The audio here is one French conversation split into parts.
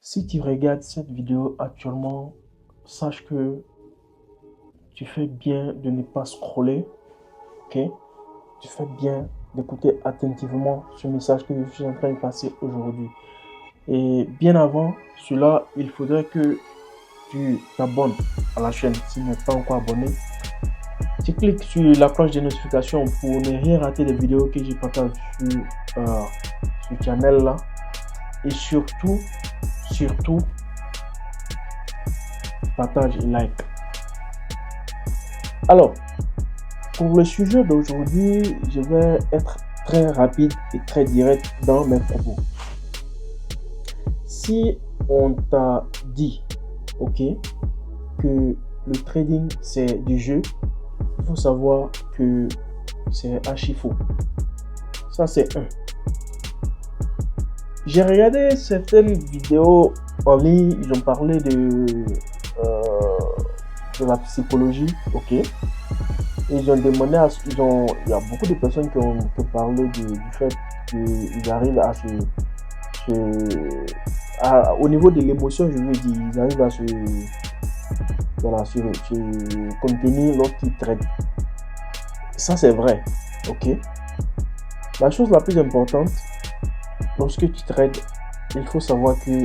Si tu regardes cette vidéo actuellement, sache que tu fais bien de ne pas scroller, ok? Tu fais bien d'écouter attentivement ce message que je suis en train de passer aujourd'hui. Et bien avant cela, il faudrait que tu t'abonnes à la chaîne si tu n'es pas encore abonné. Tu cliques sur la cloche de notification pour ne rien rater des vidéos que je partage sur ce channel là. Et surtout, partage et like. Alors, pour le sujet d'aujourd'hui, je vais être très rapide et très direct dans mes propos. Si on t'a dit, ok, que le trading c'est du jeu, il faut savoir que c'est archi faux. Ça c'est un. J'ai regardé certaines vidéos en ligne, ils ont parlé de la psychologie, ok. Et ils ont demandé, il y a beaucoup de personnes qui ont parlé du fait qu'ils arrivent au niveau de l'émotion, je veux dire, ils arrivent à se contenir lorsqu'ils traitent. Ça c'est vrai, ok. La chose la plus importante, lorsque tu trades, il faut savoir que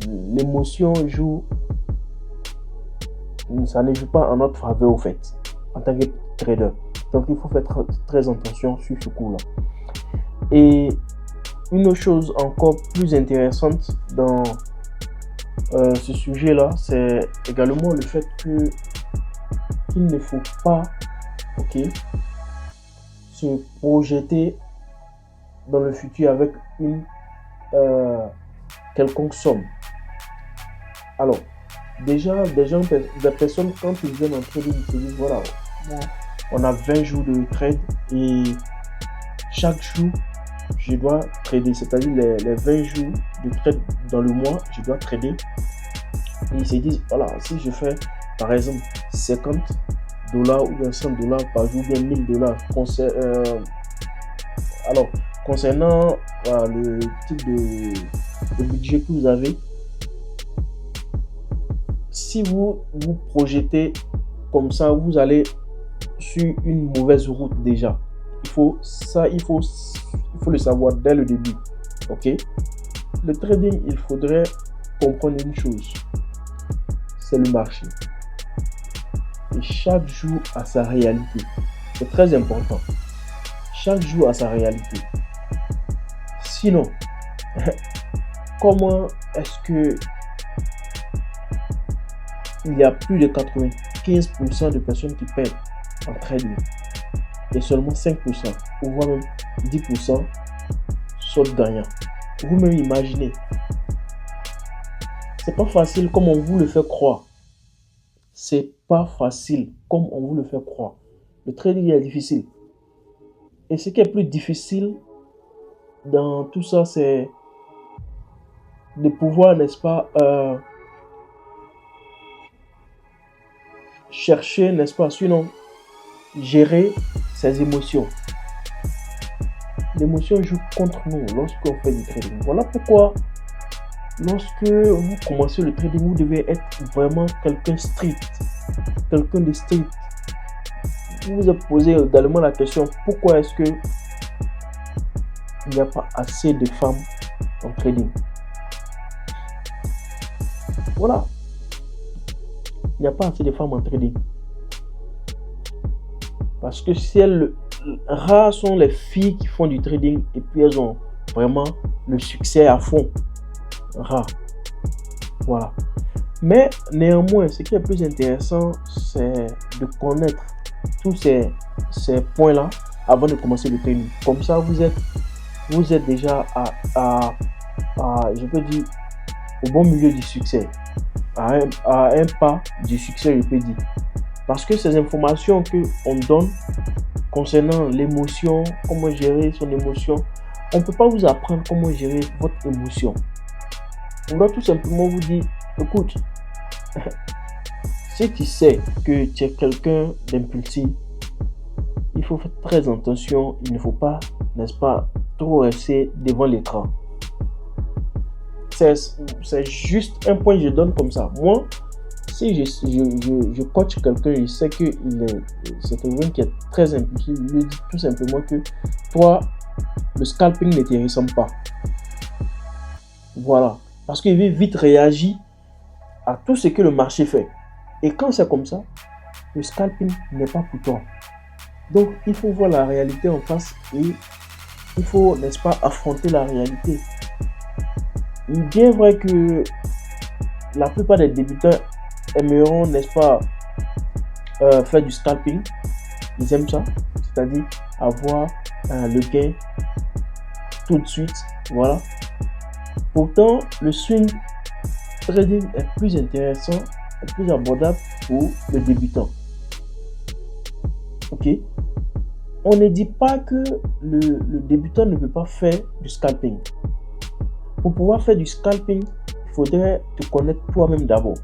l'émotion joue, ça ne joue pas en notre faveur au fait, en tant que trader. Donc il faut faire très attention sur ce coup-là. Et une chose encore plus intéressante dans ce sujet-là, c'est également le fait que il ne faut pas, ok, se projeter dans le futur avec une quelconque somme. Alors, déjà, des personnes, quand ils viennent en trading, ils se disent, voilà, on a 20 jours de trade et chaque jour, je dois trader, c'est-à-dire les 20 jours de trade dans le mois, je dois trader. Et ils se disent, voilà, si je fais, par exemple, $50 ou bien $100 par jour, bien $1000. Alors, concernant le type de budget que vous avez, si vous vous projetez comme ça, vous allez sur une mauvaise route déjà. Il faut le savoir dès le début. Ok? Le trading, il faudrait comprendre une chose, c'est le marché. Et chaque jour a sa réalité. C'est très important. Chaque jour a sa réalité. Sinon, comment est-ce que il y a plus de 95% de personnes qui perdent en trading et seulement 5% ou voire même 10% sortent gagnants? Vous-même imaginez. C'est pas facile comme on vous le fait croire. C'est pas facile comme on vous le fait croire. Le trading est difficile. Et ce qui est plus difficile dans tout ça, c'est de pouvoir, n'est-ce pas, chercher, n'est-ce pas, sinon gérer ses émotions. L'émotion joue contre nous lorsqu'on fait du trading. Voilà pourquoi, lorsque vous commencez le trading, vous devez être vraiment quelqu'un strict, quelqu'un de strict. Vous vous posez également la question, pourquoi est-ce que il n'y a pas assez de femmes en trading? Voilà. Il n'y a pas assez de femmes en trading. Parce que rares sont les filles qui font du trading et puis elles ont vraiment le succès à fond. Rares. Voilà. Mais néanmoins, ce qui est plus intéressant, c'est de connaître tous ces points-là avant de commencer le trading. Comme ça, vous êtes déjà je peux dire, au bon milieu du succès. À un pas du succès, je peux dire. Parce que ces informations qu'on donne concernant l'émotion, comment gérer son émotion, on ne peut pas vous apprendre comment gérer votre émotion. On doit tout simplement vous dire, écoute, si tu sais que tu es quelqu'un d'impulsif, il faut faire très attention, il ne faut pas, n'est-ce pas, trop rester devant l'écran. c'est juste un point que je donne comme ça. Moi, si je coach quelqu'un, je sais que c'est quelqu'un qui est très impliqué, je lui dis tout simplement que toi, le scalping ne te ressemble pas. Voilà. Parce qu'il veut vite réagir à tout ce que le marché fait. Et quand c'est comme ça, le scalping n'est pas pour toi. Donc, il faut voir la réalité en face et il faut, n'est-ce pas, affronter la réalité. Il est bien vrai que la plupart des débutants aimeront, n'est-ce pas, faire du scalping. Ils aiment ça, c'est-à-dire avoir le gain tout de suite. Voilà. Pourtant, le swing trading est plus intéressant et plus abordable pour le débutant. Ok? On ne dit pas que le débutant ne peut pas faire du scalping. Pour pouvoir faire du scalping, il faudrait te connaître toi-même d'abord.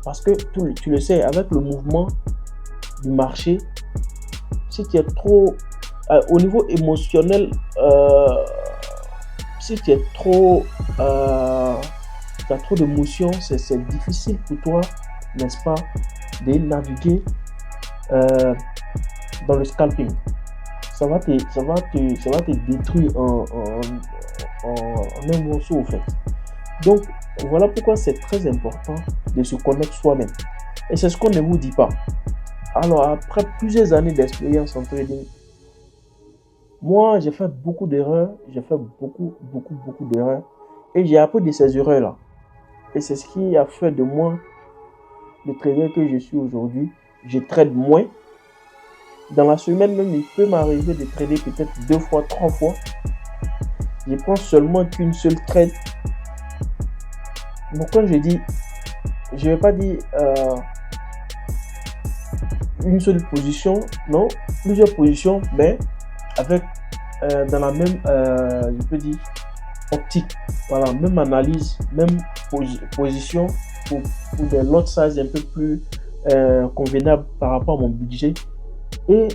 Parce que tu le sais, avec le mouvement du marché, si tu es trop au niveau émotionnel, si tu es trop tu as trop d'émotions, c'est difficile pour toi, n'est-ce pas, de naviguer dans le scalping. Ça va te détruire en un morceau en fait. Donc voilà pourquoi c'est très important de se connaître soi-même. Et c'est ce qu'on ne vous dit pas. Alors après plusieurs années d'expérience en trading, moi j'ai fait beaucoup d'erreurs, j'ai fait beaucoup d'erreurs et j'ai appris de ces erreurs là. Et c'est ce qui a fait de moi le trader que je suis aujourd'hui. Je trade moins. Dans la semaine même, il peut m'arriver de trader peut-être 2 fois, 3 fois. Je prends seulement qu'une seule trade. Donc quand je dis, je ne vais pas dire une seule position, non, plusieurs positions, mais avec dans la même, je peux dire, optique. Voilà, même analyse, même position pour des lot size un peu plus convenable par rapport à mon budget. Et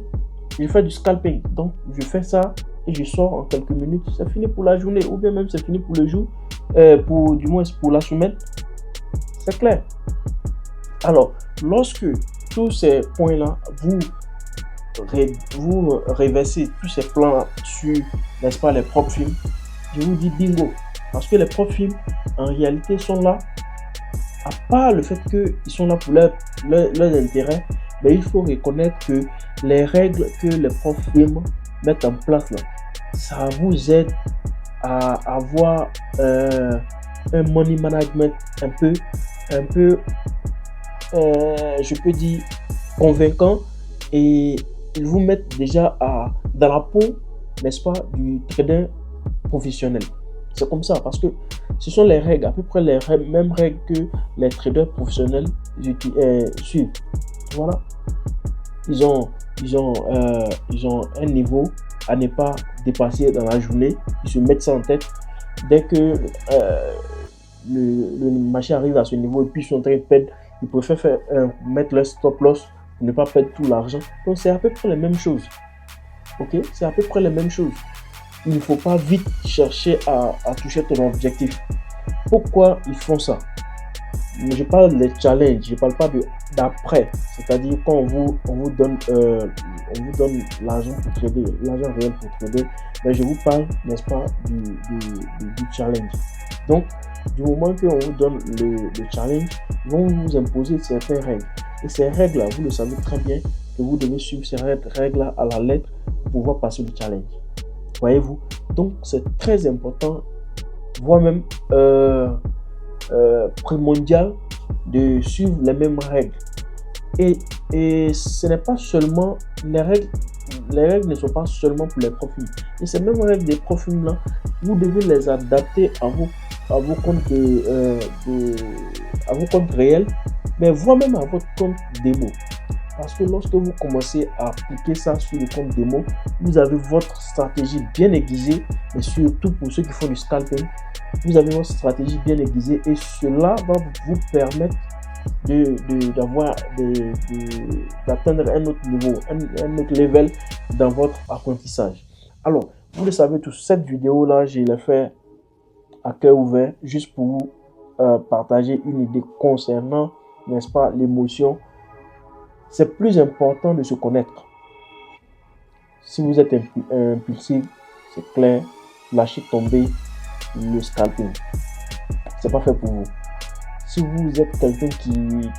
je fais du scalping. Donc je fais ça et je sors en quelques minutes. C'est fini pour la journée ou bien même c'est fini pour le jour, du moins pour la semaine. C'est clair. Alors, lorsque tous ces points-là, vous reversez tous ces plans sur, n'est-ce pas, les propres films, je vous dis bingo. Parce que les propres films, en réalité, sont là, à part le fait qu'ils sont là pour leurs intérêts, mais il faut reconnaître que les règles que les propres films mettent en place là, ça vous aide à avoir un money management un peu je peux dire convaincant, et ils vous mettent déjà dans la peau, n'est-ce pas, du trader professionnel. C'est comme ça parce que ce sont les règles, à peu près les mêmes règles que les traders professionnels suivent. Voilà. Ils ont un niveau à ne pas dépasser dans la journée. Ils se mettent ça en tête. Dès que le marché arrive à ce niveau et puis ils sont en train de perdre, ils préfèrent mettre leur stop loss pour ne pas perdre tout l'argent. Donc c'est à peu près les mêmes choses. Ok, c'est à peu près les mêmes choses. Il ne faut pas vite chercher à toucher ton objectif. Pourquoi ils font ça? Je parle des challenges, je ne parle pas d'après. C'est-à-dire quand on vous donne l'argent pour trader, l'argent réel pour trader, mais je vous parle, n'est-ce pas, du challenge. Donc, du moment qu'on vous donne le challenge, ils vont vous imposer certaines règles. Et ces règles-là, vous le savez très bien que vous devez suivre ces règles-là à la lettre pour pouvoir passer le challenge. Voyez-vous? Donc, c'est très important, voire même primordial de suivre les mêmes règles. Et ce n'est pas seulement les règles ne sont pas seulement pour les profils. Et ces mêmes règles des profils là, vous devez les adapter à vos comptes à vos comptes réels, mais voire même à votre compte démo. Parce que lorsque vous commencez à appliquer ça sur le compte démo, vous avez votre stratégie bien aiguisée, et surtout pour ceux qui font du scalping, vous avez votre stratégie bien aiguisée et cela va vous permettre d'atteindre un autre niveau, un autre level dans votre apprentissage. Alors, vous le savez tous, cette vidéo-là, je l'ai fait à cœur ouvert, juste pour vous partager une idée concernant, n'est-ce pas, l'émotion. C'est plus important de se connaître. Si vous êtes impulsif, c'est clair, lâchez tomber le scalping. C'est pas fait pour vous. Si vous êtes quelqu'un qui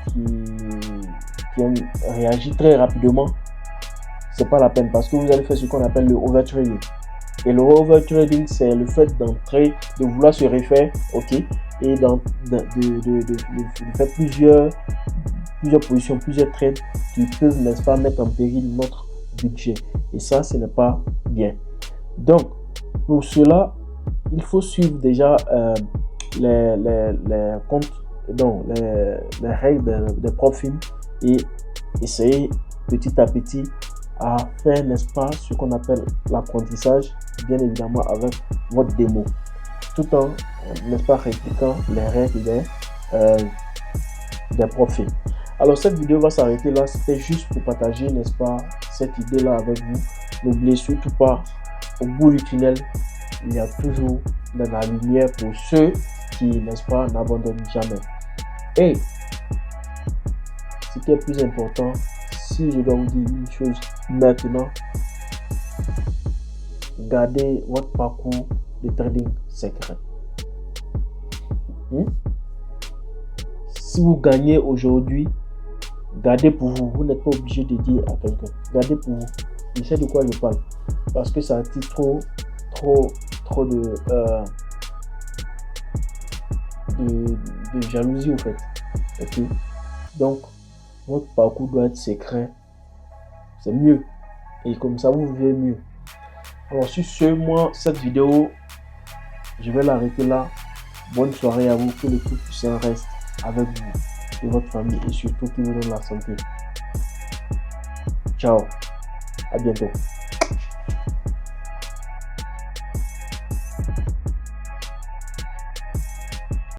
réagit très rapidement, c'est pas la peine parce que vous allez faire ce qu'on appelle le overtrading. Et le overtrading, c'est le fait d'entrer, de vouloir se refaire, ok, et de faire plusieurs positions, plusieurs trades qui peuvent, n'est-ce pas, mettre en péril notre budget. Et ça, ce n'est pas bien. Donc, pour cela, il faut suivre déjà les comptes, donc les règles des profils et essayer petit à petit à faire, n'est-ce pas, ce qu'on appelle l'apprentissage, bien évidemment avec votre démo, tout en, n'est-ce pas, répliquant les règles des profils. Alors cette vidéo va s'arrêter là, c'était juste pour partager, n'est-ce pas, cette idée là avec vous. N'oubliez surtout pas, au bout du tunnel, il y a toujours de la lumière pour ceux qui, n'est-ce pas, n'abandonnent jamais. Et ce qui est plus important, si je dois vous dire une chose maintenant, gardez votre parcours de trading secret. Si vous gagnez aujourd'hui, gardez pour vous. Vous n'êtes pas obligé de dire à quelqu'un. Gardez pour vous. Je sais de quoi je parle. Parce que ça attire trop de jalousie, en fait. Ok. Donc, votre parcours doit être secret. C'est mieux. Et comme ça, vous vivez mieux. Alors, sur ce, moi, cette vidéo, je vais l'arrêter là. Bonne soirée à vous. Que le Tout-Puissant reste avec vous et votre famille et surtout qui vous donne la santé. Ciao. À bientôt.